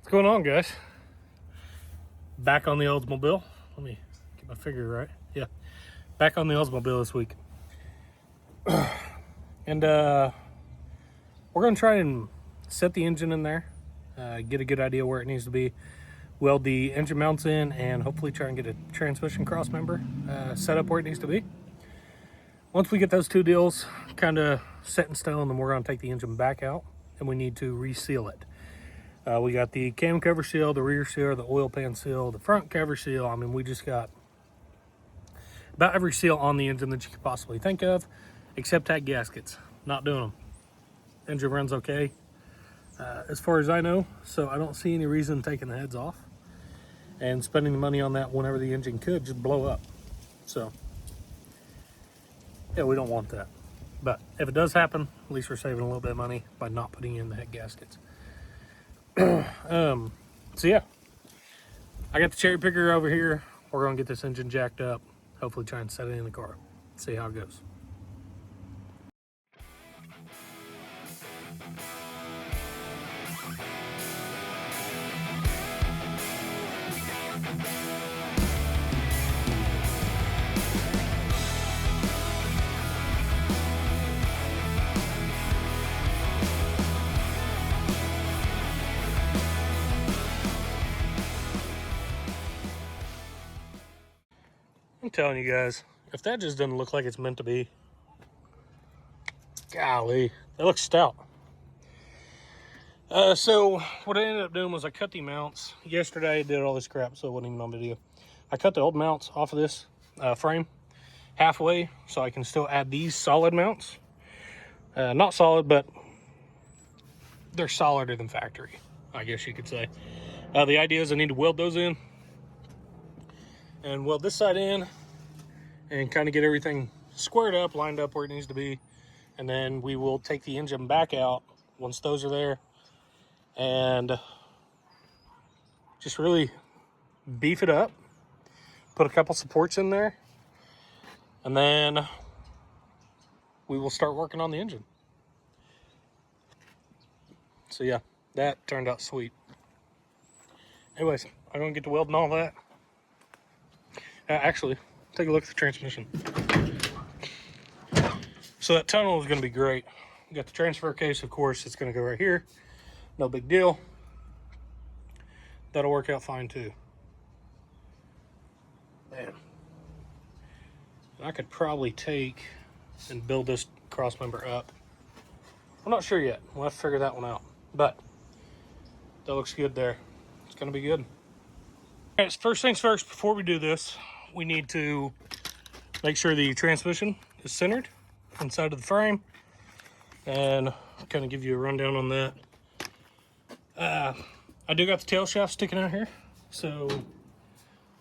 What's going on, guys? Back on the Oldsmobile. Let me get my figure right. Yeah, back on the Oldsmobile this week. And we're going to try and set the engine in there, get a good idea where it needs to be, weld the engine mounts in, and hopefully try and get a transmission cross member set up where it needs to be. Once we get those two deals kind of set in stone, then we're going to take the engine back out and we need to reseal it. We got the cam cover seal, the rear seal, the oil pan seal, the front cover seal. I mean, we just got about every seal on the engine that you could possibly think of, except tag gaskets. Not doing them. Engine runs okay, as far as I know, so I don't see any reason taking the heads off and spending the money on that whenever the engine could just blow up. So, yeah, we don't want that. But if it does happen, at least we're saving a little bit of money by not putting in the head gaskets. So yeah, I got the cherry picker over here. We're gonna get this engine jacked up, hopefully try and set it in the car, see how it goes. I'm telling you guys, if that just doesn't look like it's meant to be, golly, that looks stout. So what I ended up doing was I cut the mounts. Yesterday I did all this crap, so it wasn't even on video. I cut the old mounts off of this frame halfway, so I can still add these solid mounts. Not solid, but they're solider than factory, I guess you could say. The idea is I need to weld those in and weld this side in and kind of get everything squared up, lined up where it needs to be. And then we will take the engine back out once those are there and just really beef it up, put a couple supports in there, and then we will start working on the engine. So yeah, that turned out sweet. Anyways, I'm gonna get to welding all that. Actually, take a look at the transmission. So that tunnel is gonna be great. You got the transfer case, of course, it's gonna go right here. No big deal. That'll work out fine too. Man. I could probably take and build this cross member up. I'm not sure yet. We'll have to figure that one out. But that looks good there. It's gonna be good. All right, so first things first, before we do this, we need to make sure the transmission is centered inside of the frame, and kind of give you a rundown on that. I do got the tail shaft sticking out here, so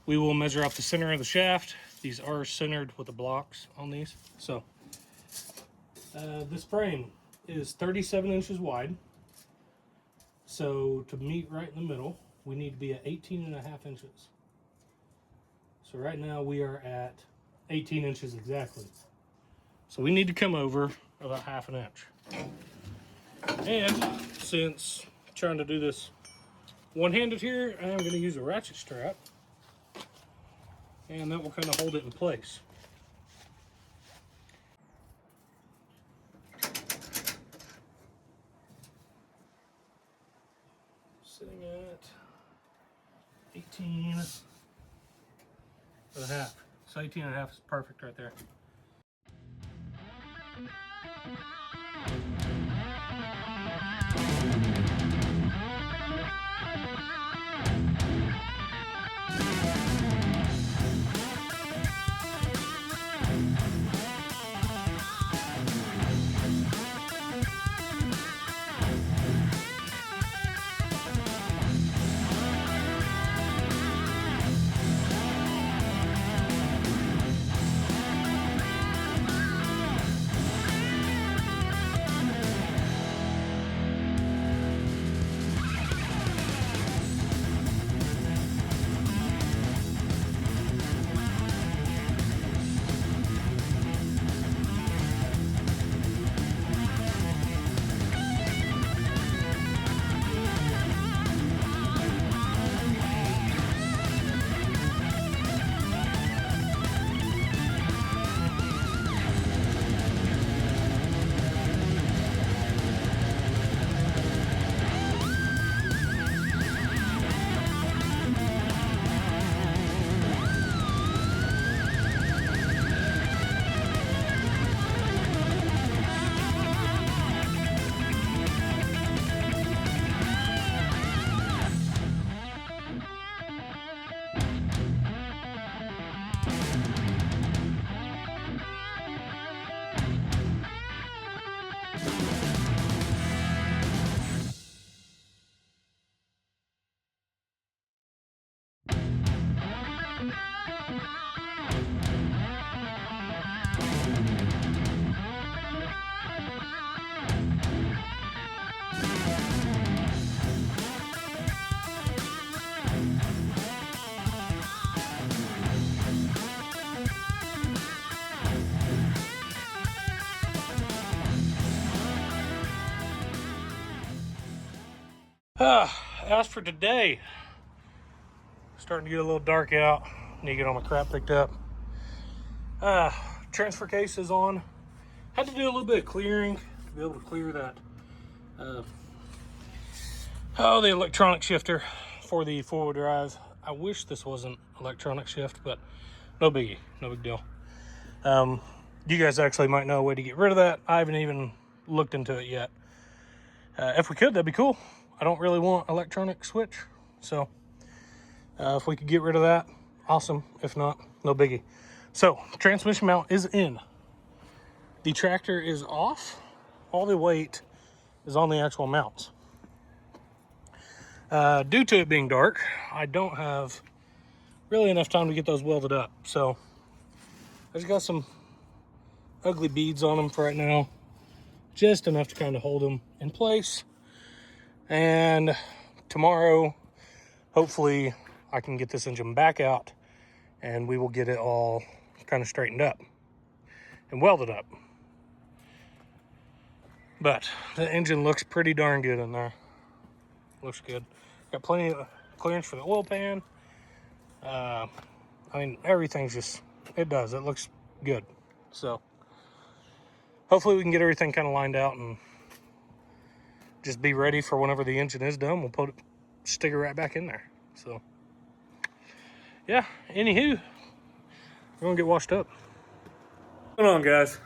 we will measure off the center of the shaft. These are centered with the blocks on these. So this frame is 37 inches wide, so to meet right in the middle we need to be at 18.5 inches. So right now we are at 18 inches exactly. So we need to come over about half an inch. And since I'm trying to do this one-handed here, I'm going to use a ratchet strap, and that will kind of hold it in place. Sitting at 18.5. So 18.5 is perfect right there. As for today, starting to get a little dark out. Need to get all my crap picked up. Transfer case is on. Had to do a little bit of clearing to be able to clear that. The electronic shifter for the four-wheel drive. I wish this wasn't electronic shift, but no biggie, no big deal. You guys actually might know a way to get rid of that. I haven't even looked into it yet. If we could, that'd be cool. I don't really want electronic switch, so if we could get rid of that, awesome. If not, no biggie. So transmission mount is in. The tractor is off. All the weight is on the actual mounts. Due to it being dark, I don't have really enough time to get those welded up. So I just got some ugly beads on them for right now. Just enough to kind of hold them in place. And tomorrow, hopefully, I can get this engine back out and we will get it all kind of straightened up and welded up. But the engine looks pretty darn good in there. Looks good. Got plenty of clearance for the oil pan. I mean, everything's just, it looks good. So hopefully we can get everything kind of lined out and just be ready for whenever the engine is done. We'll stick it right back in there. So yeah, anywho, we're gonna get washed up. What's going on, guys?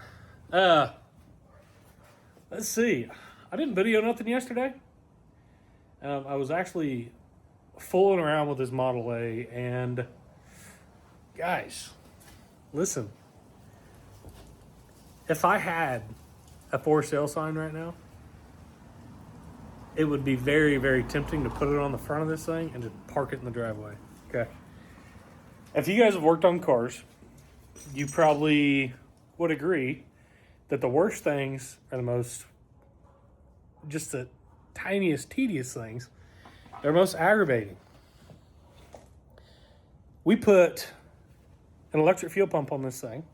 Let's see. I didn't video nothing yesterday. I was actually fooling around with this Model A, and guys, listen. If I had a for sale sign right now, it would be very, very tempting to put it on the front of this thing and just park it in the driveway. Okay. If you guys have worked on cars, you probably would agree that the worst things are just the tiniest, tedious things. They're most aggravating. We put an electric fuel pump on this thing.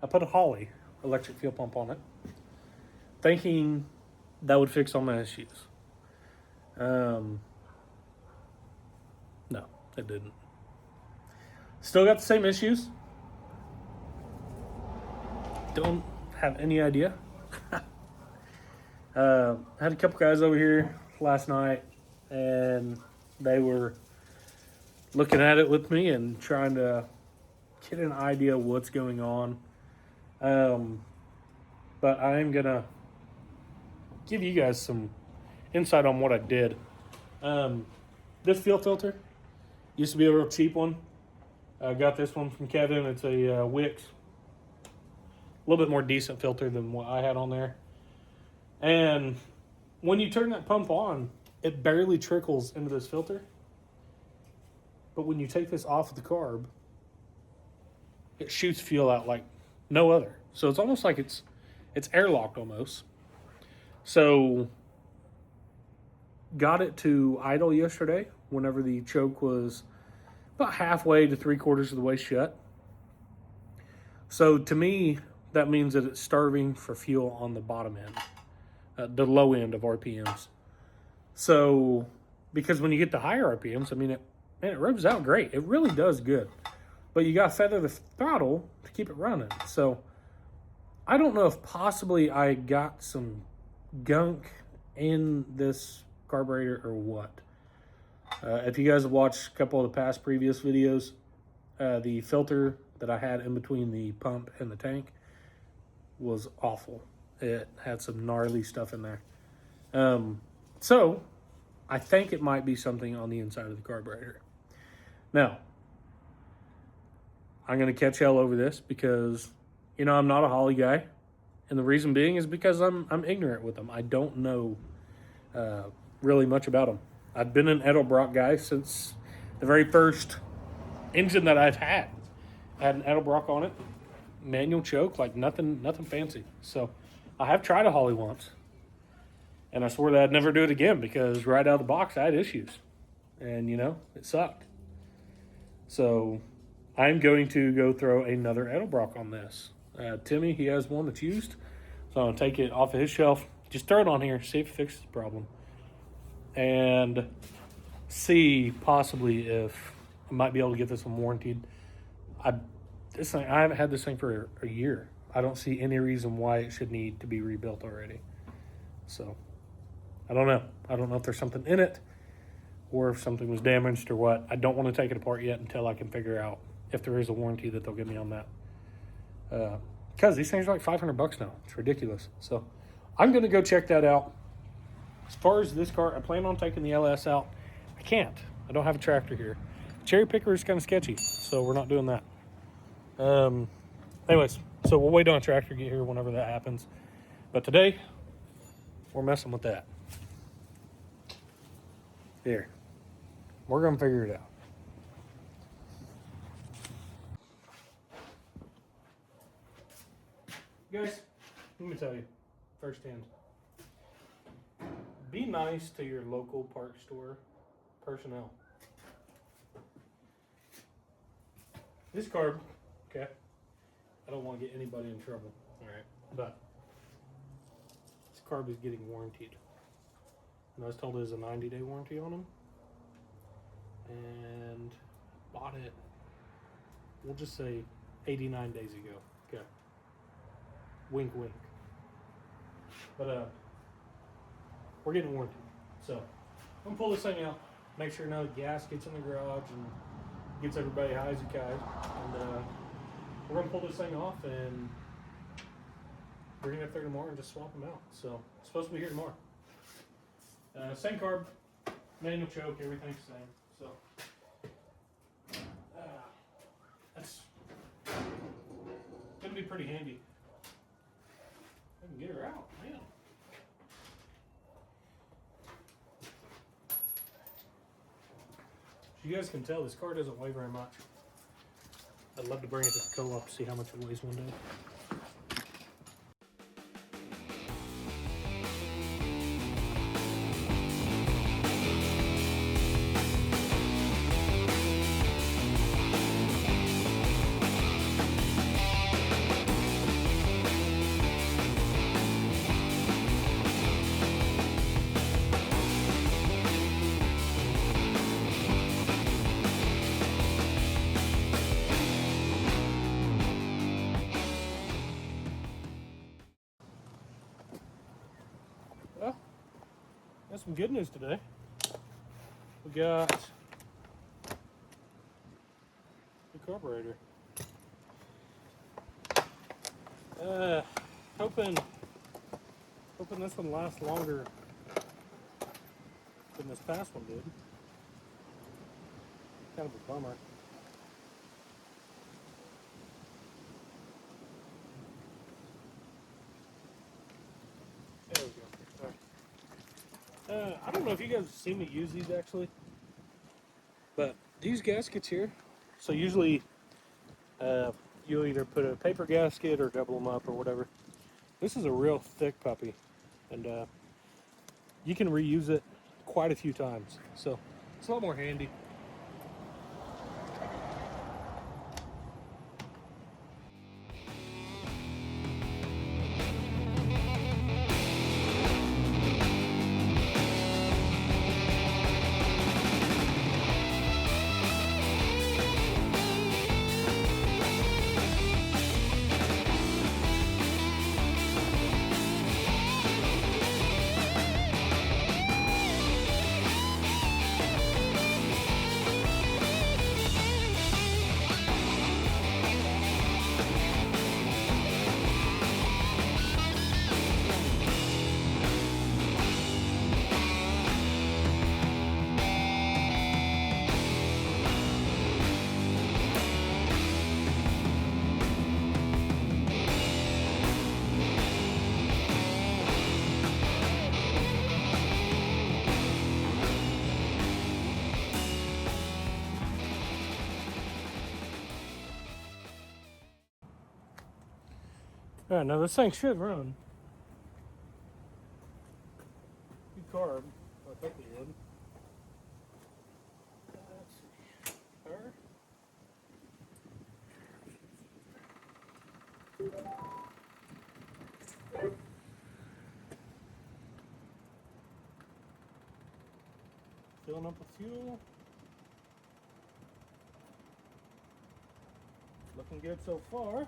I put a Holley electric fuel pump on it, thinking that would fix all my issues. No, it didn't. Still got the same issues. Don't have any idea. Had a couple guys over here last night, and they were looking at it with me and trying to get an idea of what's going on. But I am gonna give you guys some insight on what I did. This fuel filter used to be a real cheap one. I got this one from Kevin. It's a Wix. A little bit more decent filter than what I had on there. And when you turn that pump on, it barely trickles into this filter. But when you take this off of the carb, it shoots fuel out like no other. So it's almost like it's airlocked almost. So got it to idle yesterday whenever the choke was about halfway to 3/4 of the way shut. So to me, that means that it's starving for fuel on the bottom end, the low end of RPMs. So, because when you get to higher RPMs, I mean, it revs out great. It really does good. But you got to feather the throttle to keep it running. So, I don't know if possibly I got some gunk in this carburetor or what. If you guys have watched a couple of the past previous videos, the filter that I had in between the pump and the tank was awful. It had some gnarly stuff in there. So I think it might be something on the inside of the carburetor. Now, I'm going to catch hell over this because, you know, I'm not a Holley guy. And the reason being is because I'm ignorant with them. I don't know really much about them. I've been an Edelbrock guy since the very first engine that I've had. I had an Edelbrock on it, manual choke, like nothing fancy. So I have tried a Holley once, and I swore that I'd never do it again because right out of the box I had issues, and you know, it sucked. So I'm going to go throw another Edelbrock on this. Timmy, he has one that's used, so I'm gonna take it off of his shelf, just throw it on here, see if it fixes the problem. and see possibly if I might be able to get this one warranted. I haven't had this thing for a year. I don't see any reason why it should need to be rebuilt already. So I don't know. I don't know if there's something in it or if something was damaged or what. I don't want to take it apart yet until I can figure out if there is a warranty that they'll give me on that. Because these things are like $500 now. It's ridiculous. So I'm going to go check that out. As far as this car, I plan on taking the LS out. I can't. I don't have a tractor here. Cherry picker is kind of sketchy, so we're not doing that. Anyways, so we'll wait on a tractor to get here whenever that happens. But today, we're messing with that. Here. We're going to figure it out. Guys, let me tell you, firsthand. Be nice to your local parts store personnel. This carb, okay, I don't want to get anybody in trouble, all right, but this carb is getting warranted. And I was told there's a 90-day warranty on them. And bought it, we'll just say 89 days ago, okay. Wink, wink. But we're getting warranted. So I'm gonna pull this thing out, make sure no gas gets in the garage and gets everybody high as a kite. And we're gonna pull this thing off and bring it up there tomorrow and just swap them out. So it's supposed to be here tomorrow. Same carb, manual choke, everything's the same. So that's gonna be pretty handy. I can get her out, man. As you guys can tell, this car doesn't weigh very much. I'd love to bring it to the co-op to see how much it weighs one day. Well, got some good news today. We got the carburetor. Hoping this one lasts longer than this past one did. Kind of a bummer. There we go. All right. I don't know if you guys have seen me use these actually, but these gaskets here, so usually you'll either put a paper gasket or double them up or whatever. This is a real thick puppy, and you can reuse it quite a few times, so it's a lot more handy. All right, now this thing should run. Good carb. I think it would. Let's see. Power. Filling up with fuel. Looking good so far.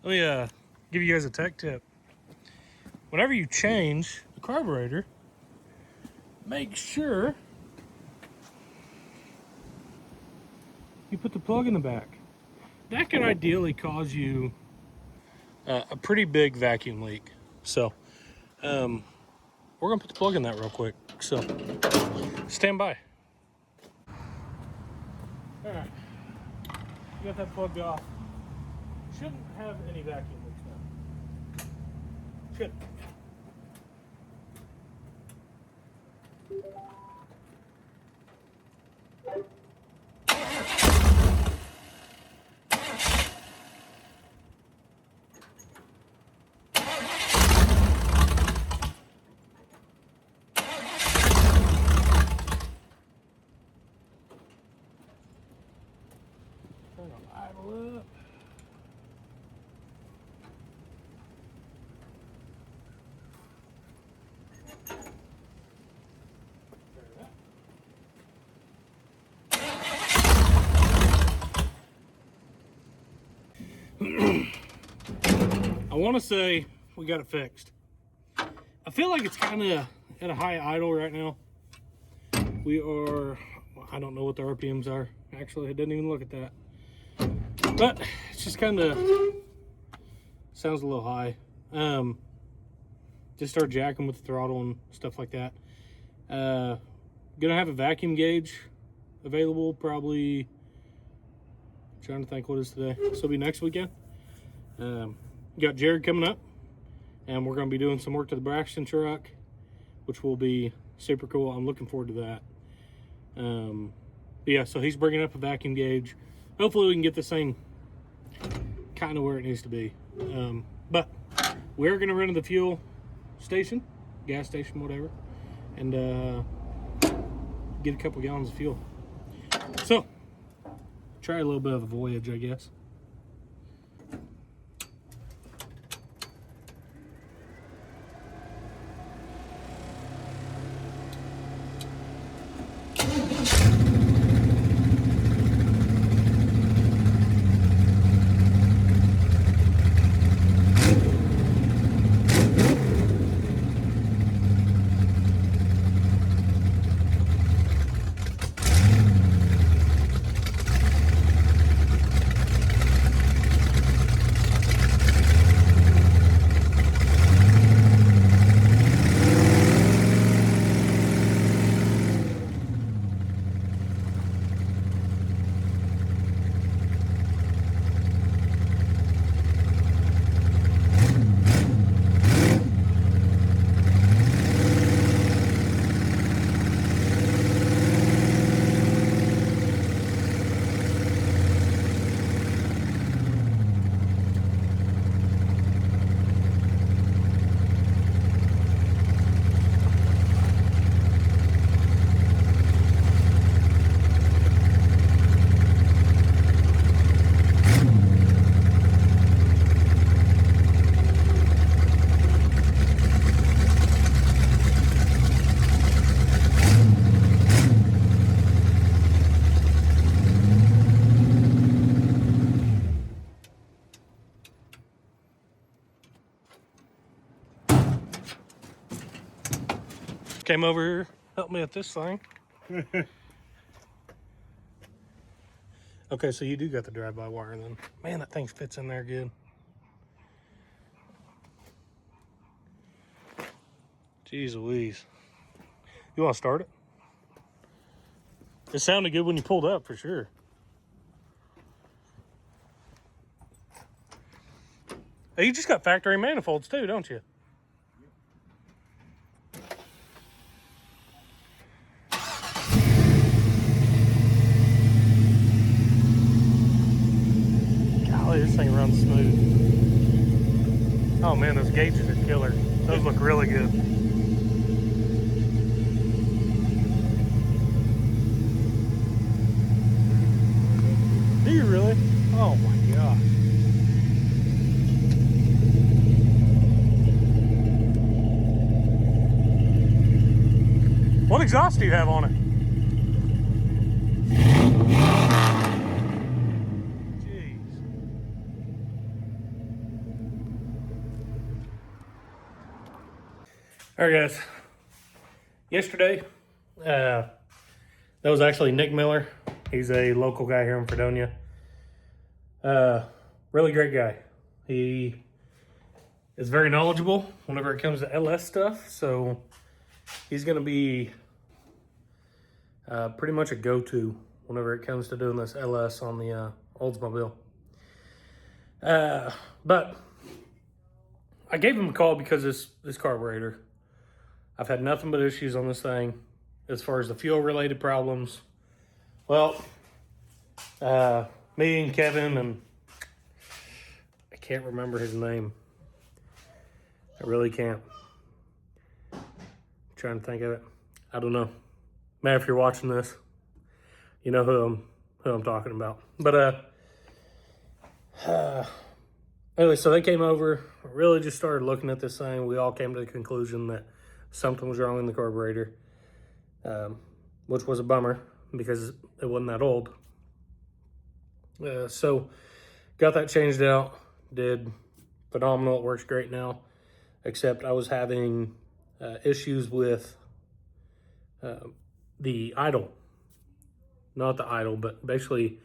Let me give you guys a tech tip. Whenever you change the carburetor, make sure you put the plug in the back. That can ideally cause you a pretty big vacuum leak. So we're gonna put the plug in that real quick. So stand by. All right, you got that plugged off. Shouldn't have any vacuum leaks now. Should. Turn the idle up. I want to say we got it fixed. I feel like it's kind of at a high idle right now. We are, I don't know what the RPMs are. Actually, I didn't even look at that. But it's just kind of sounds a little high. Just start jacking with the throttle and stuff like that. Gonna have a vacuum gauge available probably, trying to think what is today. This will be next weekend. Got Jared coming up, and we're going to be doing some work to the Braxton truck, which will be super cool. I'm looking forward to that. But yeah, so he's bringing up a vacuum gauge. Hopefully we can get this thing kind of where it needs to be. But we're going to run to the fuel station, gas station, whatever, and get a couple gallons of fuel. So try a little bit of a voyage, I guess. Came over here, helped me with this thing. Okay, so you do got the drive-by wire then. Man, that thing fits in there good. Jeez Louise. You want to start it? It sounded good when you pulled up, for sure. Hey, you just got factory manifolds too, don't you? Golly, this thing runs smooth. Oh man, those gauges are killer. Those look really good. Do you really? Oh my gosh. What exhaust do you have on it? Jeez. All right, guys. Yesterday, that was actually Nick Miller. He's a local guy here in Fredonia. Really great guy. He is very knowledgeable whenever it comes to LS stuff. So he's going to be pretty much a go-to whenever it comes to doing this LS on the Oldsmobile. But I gave him a call because this carburetor, I've had nothing but issues on this thing as far as the fuel-related problems. Well, me and Kevin, and I can't remember his name. I really can't. I'm trying to think of it. I don't know. Man, if you're watching this, you know who I'm talking about. But anyway, so they came over, really just started looking at this thing. We all came to the conclusion that something was wrong in the carburetor, which was a bummer because it wasn't that old. So got that changed out, did phenomenal. It works great now, except I was having issues with the idle. Not the idle, but basically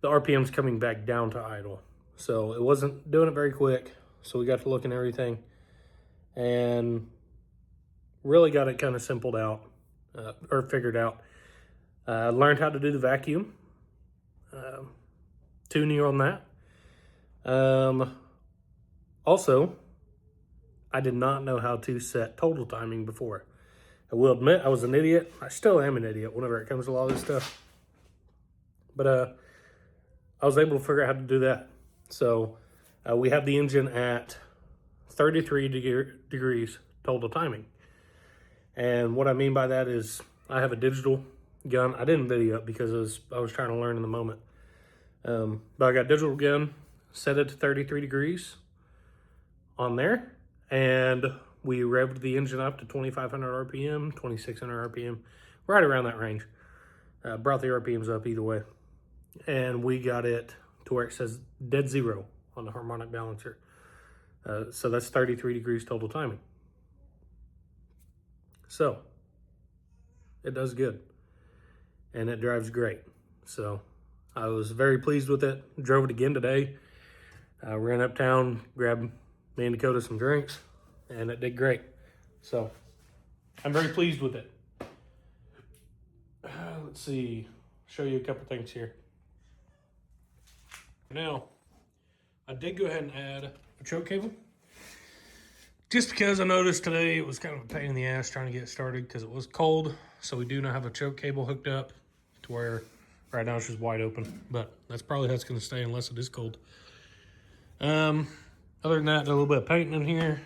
the RPM's coming back down to idle. So it wasn't doing it very quick. So we got to look at everything and really got it kind of simpled out or figured out. Learned how to do the vacuum. Tuning on that. Also, I did not know how to set total timing before. I will admit I was an idiot. I still am an idiot whenever it comes to a lot of this stuff. But I was able to figure out how to do that. So we have the engine at 33 degrees total timing. And what I mean by that is I have a digital gun. I didn't video it because I was trying to learn in the moment. But I got a digital gun, set it to 33 degrees on there, and we revved the engine up to 2,500 RPM, 2,600 RPM, right around that range. Brought the RPMs up either way. And we got it to where it says dead zero on the harmonic balancer. So that's 33 degrees total timing. So it does good and it drives great. So I was very pleased with it. Drove it again today. Ran uptown, grabbed me and Dakota some drinks, and it did great. So I'm very pleased with it. Let's see, show you a couple things here. Now, I did go ahead and add a choke cable. Just because I noticed today it was kind of a pain in the ass trying to get started because it was cold. So we do now have a choke cable hooked up to where right now it's just wide open. But that's probably how it's going to stay unless it is cold. Other than that, a little bit of painting in here.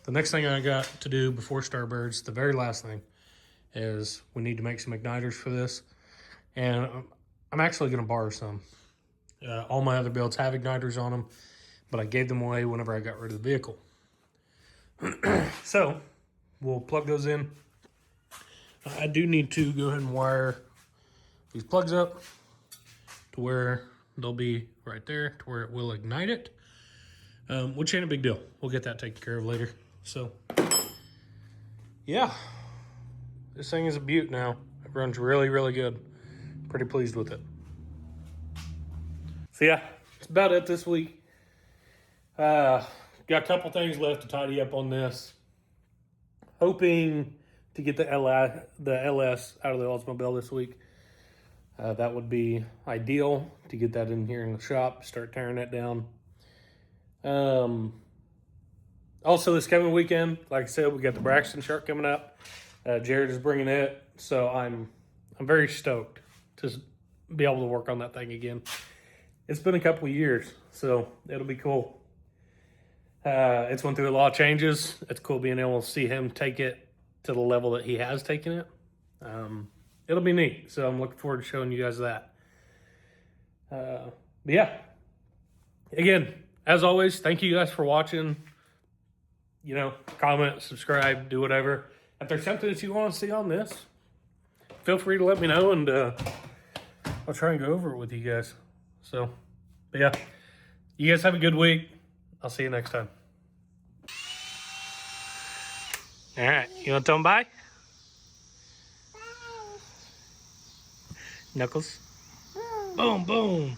The next thing I got to do before Starbirds, the very last thing, is we need to make some igniters for this. And I'm actually going to borrow some. All my other builds have igniters on them, but I gave them away whenever I got rid of the vehicle. So we'll plug those in. I do need to go ahead and wire these plugs up to where they'll be right there to where it will ignite it, which ain't a big deal. We'll get that taken care of later. So yeah, this thing is a beaut now. It Runs really, really good. Pretty pleased with it. So yeah, that's about it this week. Got a couple things left to tidy up on this. Hoping to get the LS out of the Oldsmobile this week. That would be ideal to get that in here in the shop, start tearing that down. Also, this coming weekend, like I said, we got the Braxton Shark coming up. Jared is bringing it, so I'm very stoked to be able to work on that thing again. It's been a couple of years, so it'll be cool. It's went through a lot of changes. It's cool being able to see him take it to the level that he has taken it. It'll be neat, so I'm looking forward to showing you guys that. But yeah, again, as always, thank you guys for watching. You know, comment, subscribe, do whatever. If there's something that you want to see on this, feel free to let me know, and I'll try and go over it with you guys. So, but yeah, you guys have a good week. I'll see you next time. All right, you want to tell them bye? Bye. Knuckles. Boom, boom.